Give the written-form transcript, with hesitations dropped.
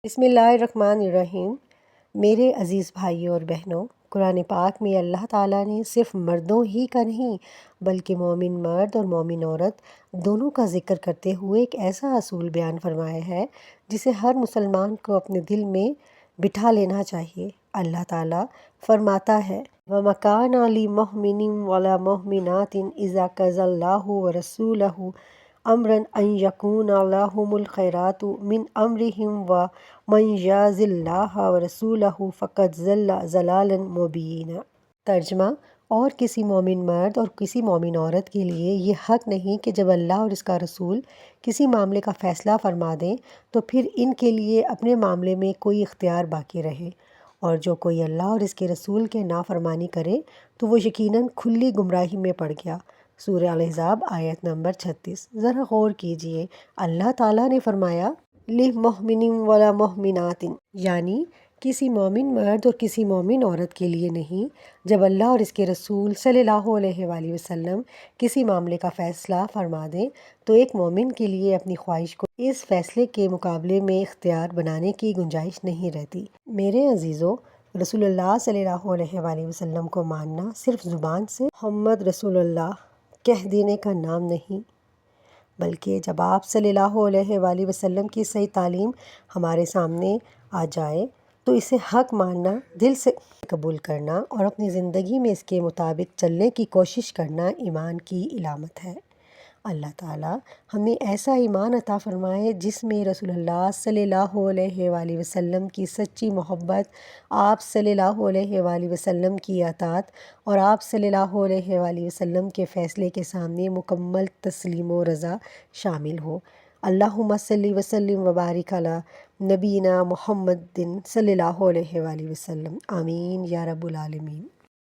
بسم اللہ الرحمن الرحیم۔ میرے عزیز بھائیوں اور بہنوں، قرآن پاک میں اللہ تعالیٰ نے صرف مردوں ہی کا نہیں بلکہ مومن مرد اور مومن عورت دونوں کا ذکر کرتے ہوئے ایک ایسا اصول بیان فرمایا ہے جسے ہر مسلمان کو اپنے دل میں بٹھا لینا چاہیے۔ اللہ تعالیٰ فرماتا ہے وَمَا كَانَ لِمُؤْمِنٍ وَلَا مُؤْمِنَةٍ إِذَا قَضَى اللَّهُ وَرَسُولُهُ أَمْرًا أَن يَكُونَ لَهُمُ الْخِيَرَةُ مِنْ أَمْرِهِمْ وَمَن يَعْصِ اللَّهَ وَرَسُولَهُ فَقَدْ ضَلَّ ضَلَالًا مُبِينًا۔ ترجمہ: اور کسی مومن مرد اور کسی مومن عورت کے لیے یہ حق نہیں کہ جب اللہ اور اس کا رسول کسی معاملے کا فیصلہ فرما دیں تو پھر ان کے لیے اپنے معاملے میں کوئی اختیار باقی رہے، اور جو کوئی اللہ اور اس کے رسول کے نافرمانی کرے تو وہ یقیناً کھلی گمراہی میں پڑ گیا۔ سورہ الاحزاب آیت نمبر 36۔ ذرا غور کیجئے، اللہ تعالیٰ نے فرمایا لِمُؤْمِنٍ وَلَا مُؤْمِنَةٍ، یعنی کسی مومن مرد اور کسی مومن عورت کے لیے نہیں۔ جب اللہ اور اس کے رسول صلی اللہ علیہ وآلہ وسلم کسی معاملے کا فیصلہ فرما دیں تو ایک مومن کے لیے اپنی خواہش کو اس فیصلے کے مقابلے میں اختیار بنانے کی گنجائش نہیں رہتی۔ میرے عزیزو، رسول اللہ صلی اللہ علیہ وآلہ وسلم کو ماننا صرف زبان سے محمد رسول اللہ کہہ دینے کا نام نہیں، بلکہ جب آپ صلی اللہ علیہ وآلہ وسلم کی صحیح تعلیم ہمارے سامنے آ جائے تو اسے حق ماننا، دل سے قبول کرنا اور اپنی زندگی میں اس کے مطابق چلنے کی کوشش کرنا ایمان کی علامت ہے۔ اللہ تعالیٰ ہمیں ایسا ایمان عطا فرمائے جس میں رسول اللہ صلی اللہ علیہ وآلہ وسلم کی سچی محبت، آپ صلی اللہ علیہ وآلہ وسلم کی اطاعت اور آپ صلی اللہ علیہ وآلہ وسلم کے فیصلے کے سامنے مکمل تسلیم و رضا شامل ہو۔ اللہم صلی وسلم وبارک علی نبینا محمد صلی اللہ علیہ وآلہ وسلم۔ آمین یا رب العالمین۔